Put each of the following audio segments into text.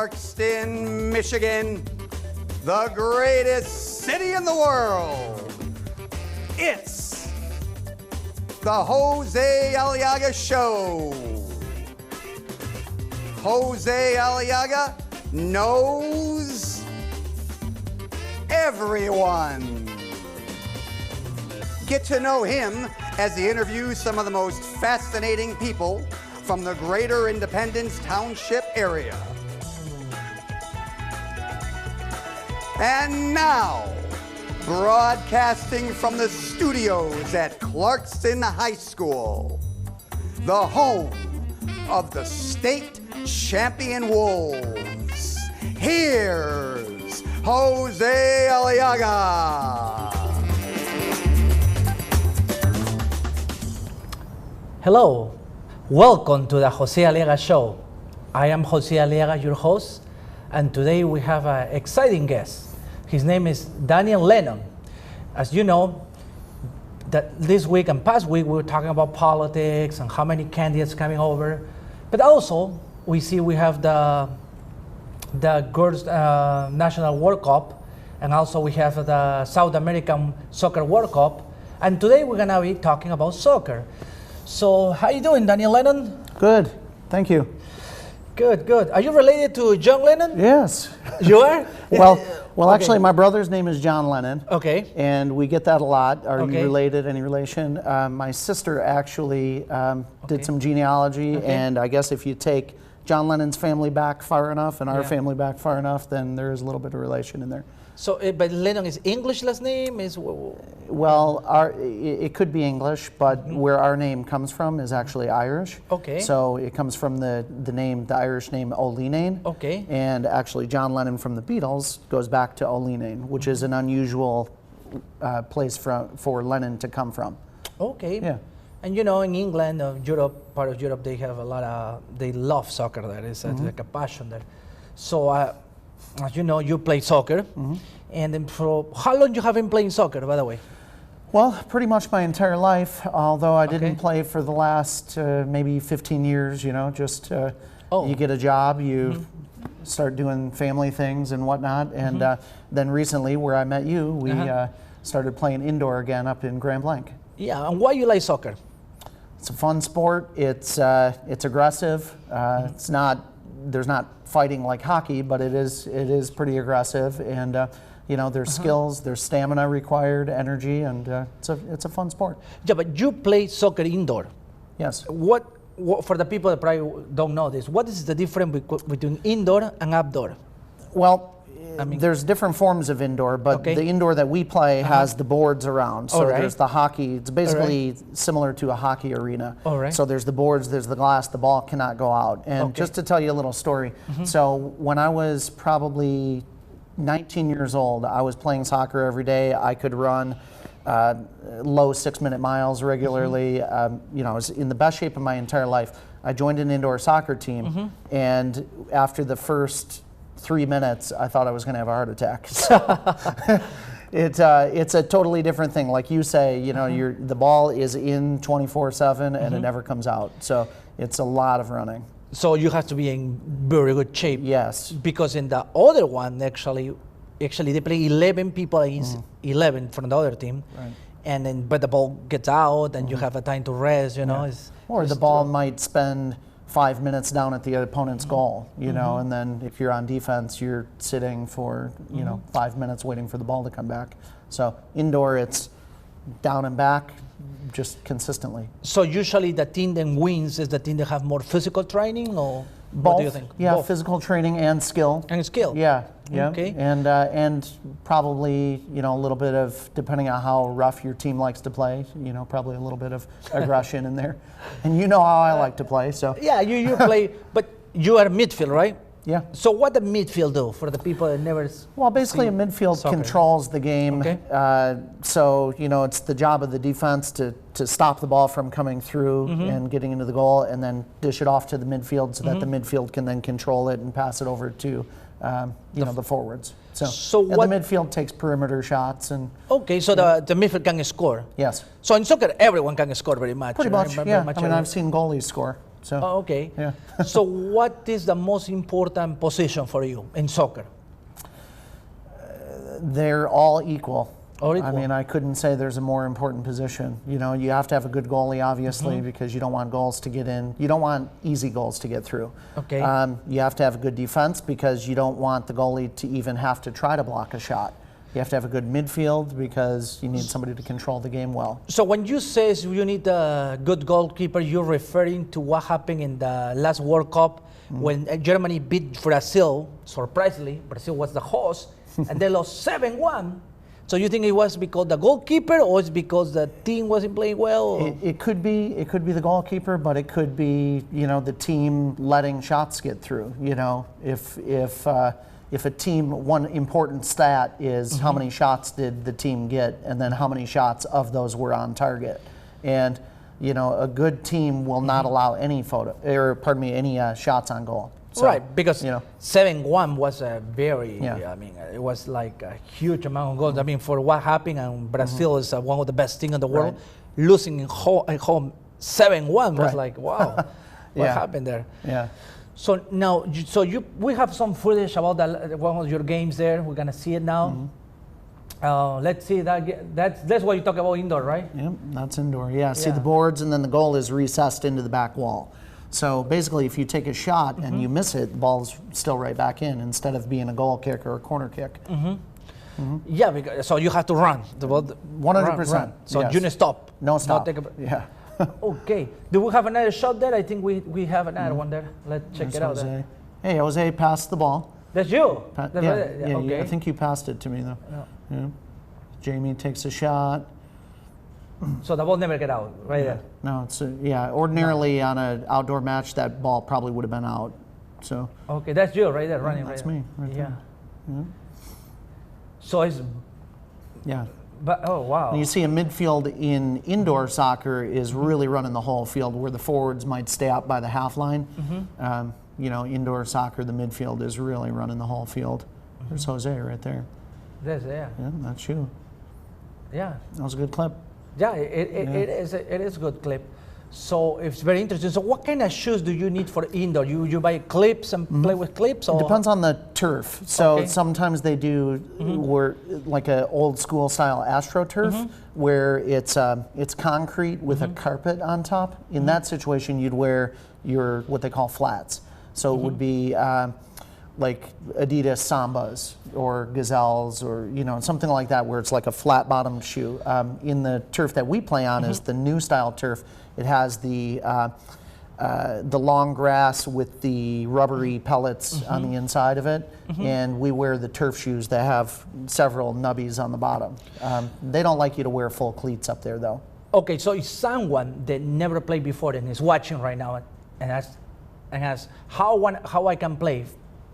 Clarkston, Michigan, the greatest city in the world. It's the Jose Aliaga Show. Jose Aliaga knows everyone. Get to know him as he interviews some of the most fascinating people from the greater Independence Township area. And now, broadcasting from the studios at Clarkston High School, the home of the state champion Wolves, here's Jose Aliaga. Hello, welcome to the Jose Aliaga Show. I am Jose Aliaga, your host, and today we have an exciting guest. His name is Daniel Lennon. As you know, that this week and past week we were talking about politics and how many candidates coming over, but also we see we have the Girls National World Cup, and also we have the South American Soccer World Cup, and today we're gonna be talking about soccer. So, how you doing, Daniel Lennon? Good, thank you. Good, good. Are you related to John Lennon? Yes. You are? Well, Okay. actually, my brother's name is John Lennon. Okay. And we get that a lot. Are Okay. you related? Any relation? My sister actually did some genealogy, and I guess if you take John Lennon's family back far enough and our family back far enough, then there is a little bit of relation in there. So, but Lennon is English last name? Well, it could be English, but where our name comes from is actually Irish. Okay. So it comes from the Irish name Olenain. Okay. And actually John Lennon from the Beatles goes back to Olenain, which is an unusual place for Lennon to come from. Okay. Yeah. And you know, in England, Europe, part of Europe, they have they love soccer there. It's like a passion there. So, as you know, you play soccer. And then for how long you have been playing soccer, by the way? Well, pretty much my entire life, although I didn't play for the last maybe 15 years, you know, just you get a job, you start doing family things and whatnot. And then recently, where I met you, we started playing indoor again up in Grand Blanc. Yeah, and why you like soccer? It's a fun sport. It's aggressive. There's not fighting like hockey, but it is pretty aggressive. And you know, there's skills, there's stamina required, energy, and it's a fun sport. Yeah, but you play soccer indoor. Yes. What for the people that probably don't know this? What is the difference between indoor and outdoor? Well, there's different forms of indoor, but the indoor that we play has the boards around. So there's the hockey. It's basically similar to a hockey arena. So there's the boards, there's the glass, the ball cannot go out. And just to tell you a little story, so when I was probably 19 years old, I was playing soccer every day. I could run low 6-minute miles regularly. You know, I was in the best shape of my entire life. I joined an indoor soccer team, and after the first 3 minutes, I thought I was going to have a heart attack. So it's a totally different thing. Like you say, you know, the ball is in 24/7 and it never comes out. So it's a lot of running. So you have to be in very good shape. Yes. Because in the other one, actually they play 11 people against 11 from the other team. Right. And then, but the ball gets out and you have a time to rest, you know. Or the ball might spend 5 minutes down at the opponent's goal, you know, and then if you're on defense, you're sitting for, you know, 5 minutes waiting for the ball to come back. So indoor, it's down and back, just consistently. So usually the team that wins is the team that have more physical training, or Both. what do you think? Yeah, Both. physical training and skill. And skill. Yeah, yeah. Okay. And probably, you know, a little bit of, depending on how rough your team likes to play, you know, probably a little bit of aggression in there. And you know how I like to play, so. Yeah, you play, but you are midfield, right? Yeah. So what the midfield do for the people that never? Well, basically a midfield controls the game. Okay. So, you know, it's the job of the defense to stop the ball from coming through and getting into the goal, and then dish it off to the midfield so that the midfield can then control it and pass it over to, you know, the forwards. So and the midfield takes perimeter shots and. Okay, so the midfield can score. Yes. So in soccer, everyone can score very much. Pretty much, right? yeah. I mean, I've seen goalies score. So. Oh, okay. Yeah. So what is the most important position for you in soccer? They're all equal. All equal. I mean, I couldn't say there's a more important position. You know, you have to have a good goalie, obviously, because you don't want goals to get in. You don't want easy goals to get through. Okay. You have to have a good defense because you don't want the goalie to even have to try to block a shot. You have to have a good midfield because you need somebody to control the game well. So when you say you need a good goalkeeper, you're referring to what happened in the last World Cup when Germany beat Brazil. Surprisingly, Brazil was the host, and they lost 7-1. So you think it was because the goalkeeper, or it's because the team wasn't playing well? It could be the goalkeeper, but it could be, you know, the team letting shots get through. You know, if a team, one important stat is how many shots did the team get, and then how many shots of those were on target. And you know, a good team will not allow any shots on goal. So, right, because you know, 7-1 was a very, I mean, it was like a huge amount of goals. I mean, for what happened, and Brazil is one of the best teams in the world, losing at home 7-1 was like, wow, what happened there? Yeah. So now, we have some footage about one of your games there. We're gonna see it now. Let's see that's what you talk about indoor, right? Yep, that's indoor. Yeah, see the boards, and then the goal is recessed into the back wall. So basically, if you take a shot and you miss it, the ball's still right back in instead of being a goal kick or a corner kick. Yeah, because, so you have to run. 100%. So you didn't stop. No stop. Yeah. Okay. Do we have another shot there? I think we have another one there. Let's check it out. Jose. Hey, Jose passed the ball. That's you? Okay. I think you passed it to me, though. Yeah. Jamie takes a shot. So the ball never get out, right there? No, it's ordinarily on an outdoor match, that ball probably would have been out. So. Okay, that's you right there, running that's right me, right there. Yeah. So it's... Yeah. But, oh, wow. And you see a midfield in indoor soccer is really running the whole field, where the forwards might stay up by the half line. You know, indoor soccer, the midfield is really running the whole field. There's Jose right there. That's there. Yeah, that's you. Yeah. That was a good clip. Yeah, it is a good clip. So it's very interesting. So what kind of shoes do you need for indoor? You buy clips and play with clips? Or? It depends on the turf. So sometimes they do like an old school style AstroTurf, where it's concrete with a carpet on top. In that situation, you'd wear your what they call flats. So it would be like Adidas Sambas or Gazelles, or something like that, where it's like a flat bottom shoe. In the turf that we play on is the new style turf. It has the long grass with the rubbery pellets on the inside of it, and we wear the turf shoes that have several nubbies on the bottom. They don't like you to wear full cleats up there, though. Okay, so if someone that never played before and is watching right now and asks how I can play.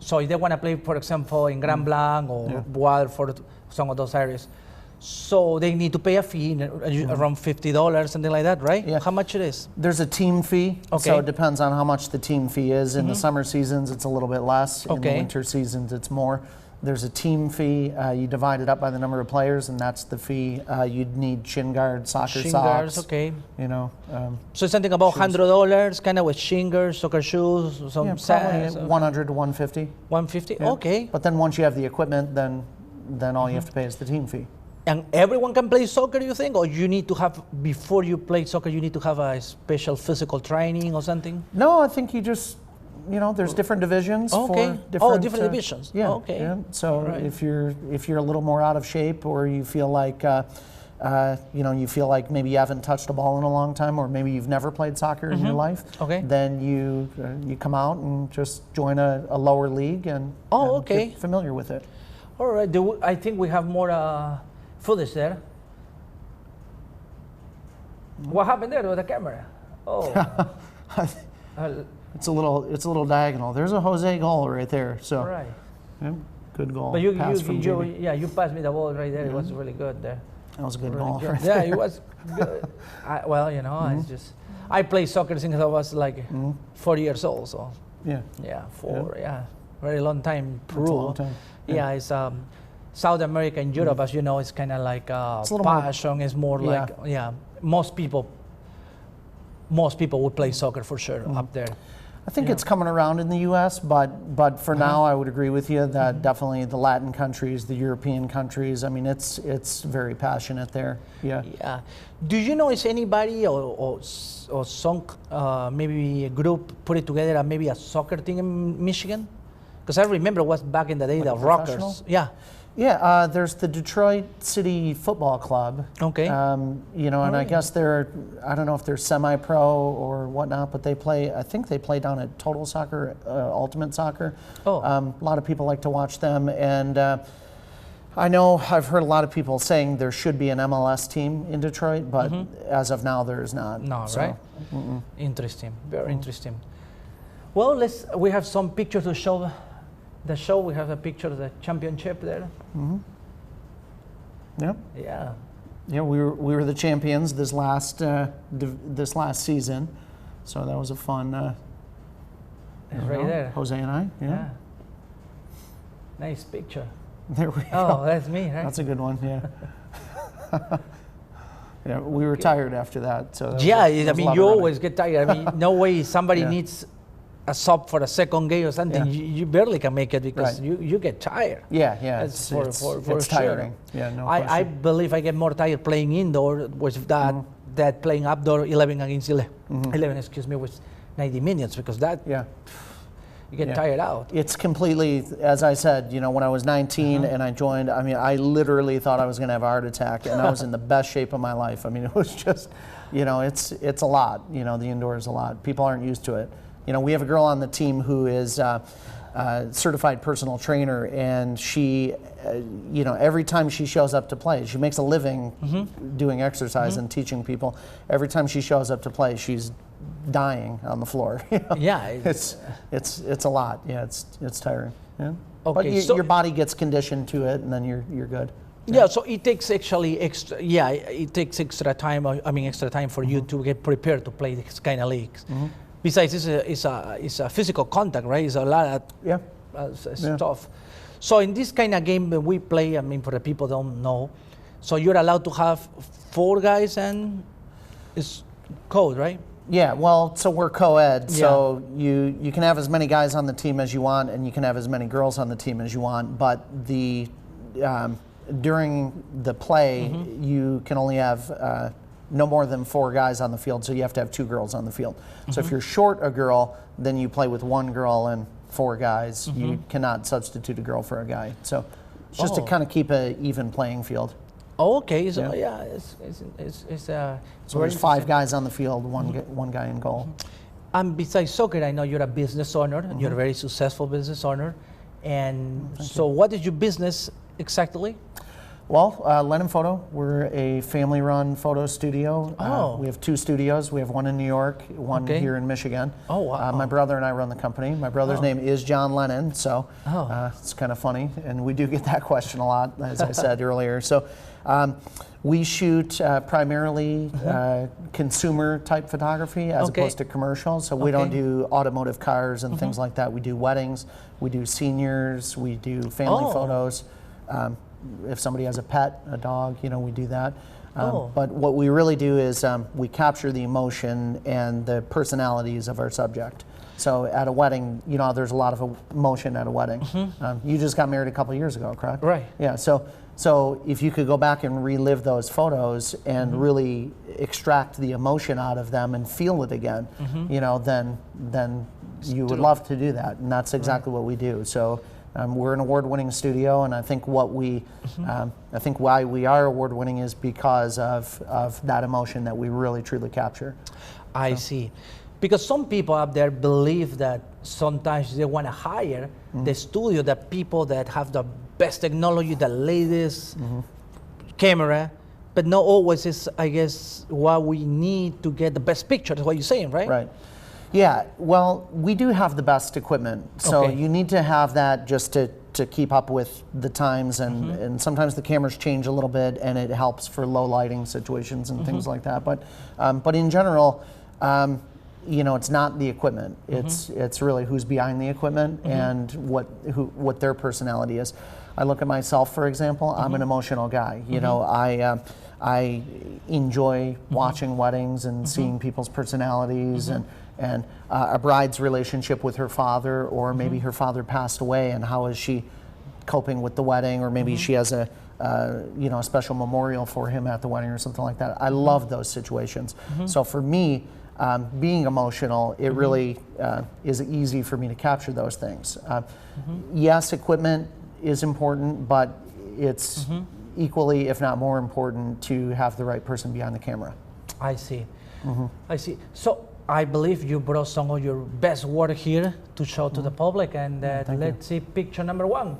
So if they want to play, for example, in Grand Blanc or Waterford, some of those areas, so they need to pay a fee, around $50, something like that, right? Yeah. How much it is? There's a team fee, so it depends on how much the team fee is. In the summer seasons, it's a little bit less. In the winter seasons, it's more. There's a team fee. You divide it up by the number of players, and that's the fee. You'd need shin guards, soccer socks. Guards, okay. So it's something about $100, kind of with shin guards, soccer shoes, some probably 100 to 150. 150, okay. But then once you have the equipment, then all you have to pay is the team fee. And everyone can play soccer, you think? Or you need to have, before you play soccer, you need to have a special physical training or something? No, I think you just... there's different divisions for different... different divisions. Yeah. Okay. Yeah. So if you're a little more out of shape, or you feel like maybe you haven't touched a ball in a long time, or maybe you've never played soccer in your life, then you come out and just join a lower league and get familiar with it. All right. I think we have more footage there. What happened there with the camera? Oh. It's a little diagonal. There's a Jose goal right there. So, good goal. But you passed me the ball right there. It was really good there. That was a good goal. Right there. It was good. I played soccer since I was like 40 years old. So very long time. Peru. That's a long time. Yeah, it's South America and Europe, as you know, it's kind of like passion. It's more like most people most people would play soccer for sure up there. I think it's coming around in the U.S., but for now, I would agree with you that definitely the Latin countries, the European countries, I mean, it's very passionate there. Yeah. Yeah. Do you know if anybody or some maybe a group put it together, maybe a soccer team in Michigan? Because I remember it was back in the day, the Rockers. Yeah. Yeah, there's the Detroit City Football Club. Okay. You know, and I guess they're, I don't know if they're semi-pro or whatnot, but I think they play down at Total Soccer, Ultimate Soccer. Oh. A lot of people like to watch them, and I've heard a lot of people saying there should be an MLS team in Detroit, but as of now, there is not. No, so, right? Interesting, very interesting. Well, we have some pictures to show the show. We have a picture of the championship there. Yep. Yeah. Yeah, we were the champions this last season, so that was a fun. It's right there. Jose and I. Yeah. Nice picture. There we go. Oh, that's me, right? That's a good one. Yeah. Yeah, we were tired after that. So that I mean, you always get tired. I mean, no way somebody needs a sub for a second game or something. You barely can make it because you get tired. Yeah. It's tiring. Sure. Yeah, no I believe I get more tired playing indoor with that playing outdoor 11 against 11, excuse me, with 90 minutes because that you get tired out. It's completely, as I said, you know, when I was 19 and I joined, I mean, I literally thought I was going to have a heart attack, and I was in the best shape of my life. I mean, it was just, you know, it's a lot. You know, the indoor is a lot. People aren't used to it. You know, we have a girl on the team who is a certified personal trainer, and she, you know, every time she shows up to play, she makes a living doing exercise and teaching people. Every time she shows up to play, she's dying on the floor. You know? Yeah, it's a lot. Yeah, it's tiring. Yeah. Okay, but your body gets conditioned to it, and then you're good. Yeah, so it takes actually extra. Yeah, it takes extra time. I mean, extra time for you to get prepared to play this kind of leagues. Besides, it's a physical contact, right? It's a lot of stuff. So in this kind of game that we play, I mean, for the people who don't know, so you're allowed to have 4 guys and it's code, right? Yeah, well, so we're co-ed, so you can have as many guys on the team as you want, and you can have as many girls on the team as you want, but during the play, you can only have no more than 4 guys on the field, so you have to have 2 girls on the field. So if you're short a girl, then you play with 1 girl and 4 guys. You cannot substitute a girl for a guy. So it's just to kind of keep an even playing field. Oh, okay, so so there's 5 guys on the field, one guy in goal. And besides soccer, I know you're a business owner. You're a very successful business owner. And so what is your business exactly? Well, Lennon Photo, we're a family-run photo studio. We have 2 studios. We have one in New York, one here in Michigan. Oh, wow. My brother and I run the company. My brother's name is John Lennon, so it's kind of funny. And we do get that question a lot, as I said earlier. So we shoot primarily consumer-type photography as opposed to commercial. So we don't do automotive cars and things like that. We do weddings. We do seniors. We do family photos. If somebody has a pet, a dog, you know, we do that. But what we really do is we capture the emotion and the personalities of our subject. So at a wedding, you know, there's a lot of emotion at a wedding. You just got married a couple of years ago, correct? Right. Yeah. So if you could go back and relive those photos and really extract the emotion out of them and feel it again, you know, then you would love to do that, and that's exactly what we do. So. We're an award-winning studio, and I think I think why we are award-winning is because of that emotion that we really truly capture. I see, because some people out there believe that sometimes they want to hire the studio, the people that have the best technology, the latest camera, but not always is, I guess, what we need to get the best picture. That's what you're saying, right? Right. Yeah, well, we do have the best equipment, so you need to have that just to keep up with the times, and sometimes the cameras change a little bit, and it helps for low lighting situations and things like that. But in general, you know, it's not the equipment. It's really who's behind the equipment and what their personality is. I look at myself, for example, I'm an emotional guy. You know, I enjoy watching weddings and seeing people's personalities and a bride's relationship with her father, or maybe her father passed away and how is she coping with the wedding, or maybe she has a you know, a special memorial for him at the wedding or something like that. I love those situations. So for me, being emotional, it really is easy for me to capture those things. Yes, equipment is important, but it's equally, if not more important, to have the right person behind the camera. I see. I see. So I believe you brought some of your best work here to show to the public, and let's see picture number 1.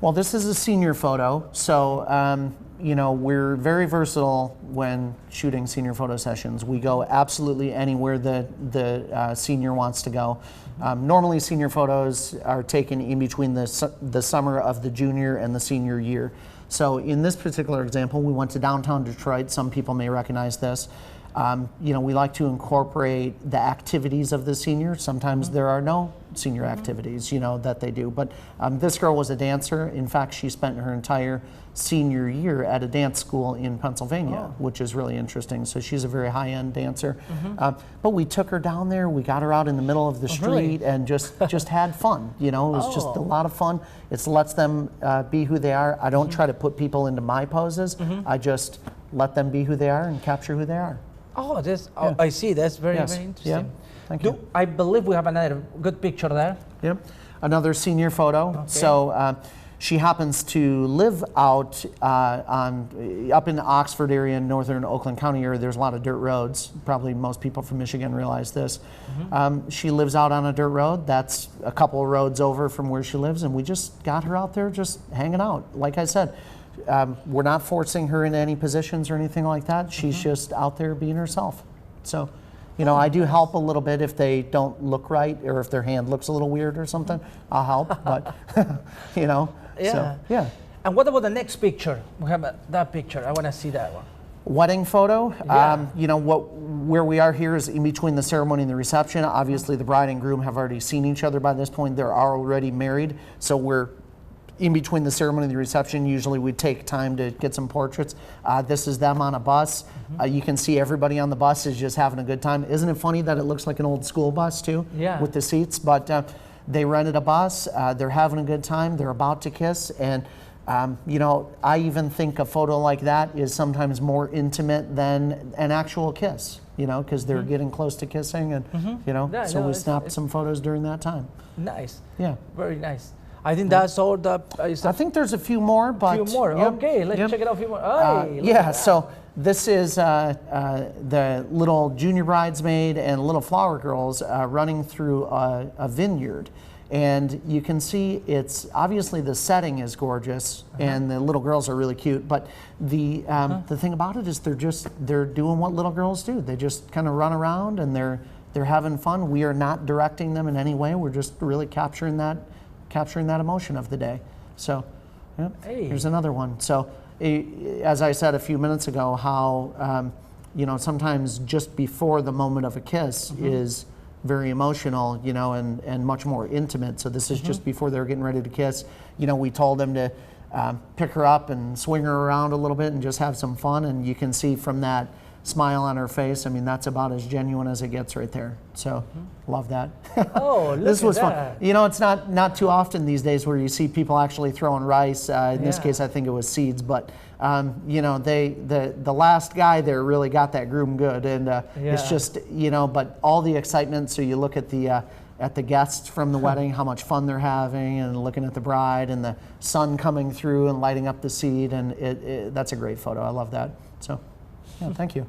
Well, this is a senior photo, so you know, we're very versatile when shooting senior photo sessions. We go absolutely anywhere the senior wants to go. Normally, senior photos are taken in between the summer of the junior and the senior year. So in this particular example, we went to downtown Detroit. Some people may recognize this. You know, we like to incorporate the activities of the seniors. Sometimes there are no senior activities, you know, that they do. But this girl was a dancer. In fact, she spent her entire senior year at a dance school in Pennsylvania, which is really interesting. So she's a very high-end dancer. But we took her down there. We got her out in the middle of the street and just had fun. You know, it was just a lot of fun. It lets them be who they are. I don't try to put people into my poses. I just let them be who they are and capture who they are. Oh, I see. That's very interesting. Yeah. Thank you. I believe we have another good picture there. Yep. Another senior photo. Okay. So she happens to live out up in the Oxford area in northern Oakland County area. There's a lot of dirt roads. Probably most people from Michigan realize this. She lives out on a dirt road. That's a couple of roads over from where she lives, and we just got her out there just hanging out. Like I said, we're not forcing her into any positions or anything like that. She's just out there being herself. So, you know, I do help a little bit if they don't look right, or if their hand looks a little weird or something. I'll help, but you know. Yeah. So, yeah. And what about the next picture? We have that picture. I want to see that one. Wedding photo. You know, where we are here is in between the ceremony and the reception. Obviously, the bride and groom have already seen each other by this point. They're already married, so we're in between the ceremony and the reception. Usually we take time to get some portraits. This is them on a bus. You can see everybody on the bus is just having a good time. Isn't it funny that it looks like an old school bus too? Yeah. With the seats, but they rented a bus. They're having a good time. They're about to kiss, and you know, I even think a photo like that is sometimes more intimate than an actual kiss, you know, because they're getting close to kissing, and you know, so we snapped some photos during that time. Nice. Yeah. Very nice. I think that's all the... I think there's a few more, but... A few more, okay, let's check it out a few more. Yeah, so this is the little junior bridesmaid and little flower girls running through a vineyard. And you can see it's, obviously the setting is gorgeous, and the little girls are really cute, but the thing about it is they're doing what little girls do. They just kind of run around, and they're having fun. We are not directing them in any way. We're just really capturing that emotion of the day. So, yeah, here's another one. So, as I said a few minutes ago, how you know, sometimes just before the moment of a kiss is very emotional, you know, and much more intimate. So this is just before they're getting ready to kiss. You know, we told them to pick her up and swing her around a little bit and just have some fun. And you can see from that smile on her face, I mean, that's about as genuine as it gets right there. So, love that. Oh, look this was at fun. that. You know, it's not too often these days where you see people actually throwing rice. In this case, I think it was seeds. But you know, the last guy there really got that groom good, and it's just, you know, but all the excitement. So you look at the guests from the wedding, how much fun they're having, and looking at the bride and the sun coming through and lighting up the seat, and that's a great photo. I love that. So. Yeah, thank you.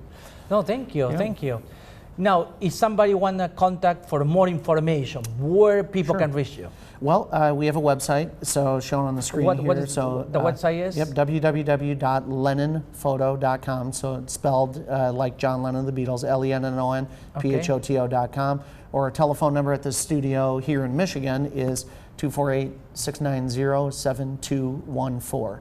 No, thank you, thank you. Now, if somebody want to contact for more information, where people can reach you? Well, we have a website, so shown on the screen here. What is so the website is? Yep, www.lennonphoto.com. So it's spelled like John Lennon of the Beatles, Lennon, photo.com. Or our telephone number at the studio here in Michigan is 248-690-7214.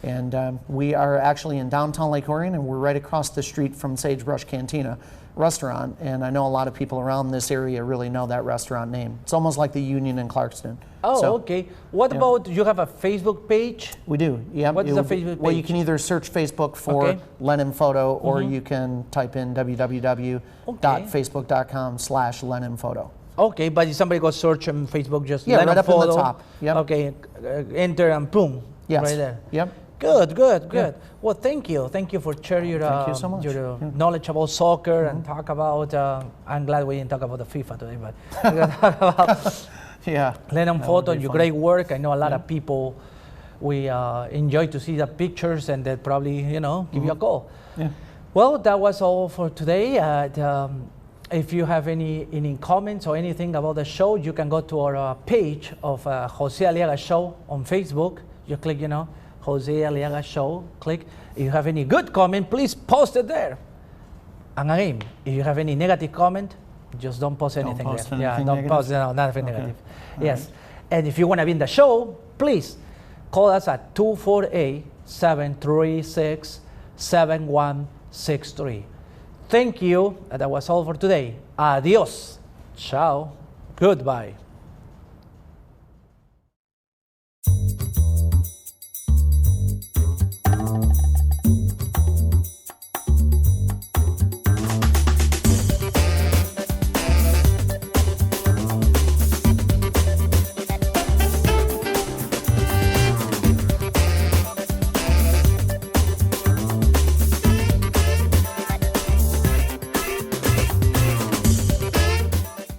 And we are actually in downtown Lake Orion, and we're right across the street from Sagebrush Cantina restaurant. And I know a lot of people around this area really know that restaurant name. It's almost like the Union in Clarkston. Oh, so, okay. What about, you have a Facebook page? We do, yeah. What is the Facebook page? Well, you can either search Facebook for Lennon Photo, or you can type in www.facebook.com/Lennon Photo. Okay, but if somebody goes search on Facebook, just Lennon right up Photo. In the top. Yep. Okay, enter and boom, yes. right there. Yep. Good. Well, thank you for sharing your, so much. your knowledge about soccer and talk about. I'm glad we didn't talk about the FIFA today, but we're gonna talk about Lennon Photo, your great work. I know a lot of people. We enjoy to see the pictures, and they'll probably give you a call. Yeah. Well, that was all for today. If you have any comments or anything about the show, you can go to our page of Jose Aliaga Show on Facebook. You click, Jose Aliaga Show, click. If you have any good comment, please post it there. And again, if you have any negative comment, just don't post anything there. Don't post nothing negative. Yes. Right. And if you want to be in the show, please call us at 248-736-7163. Thank you. That was all for today. Adios. Ciao. Goodbye.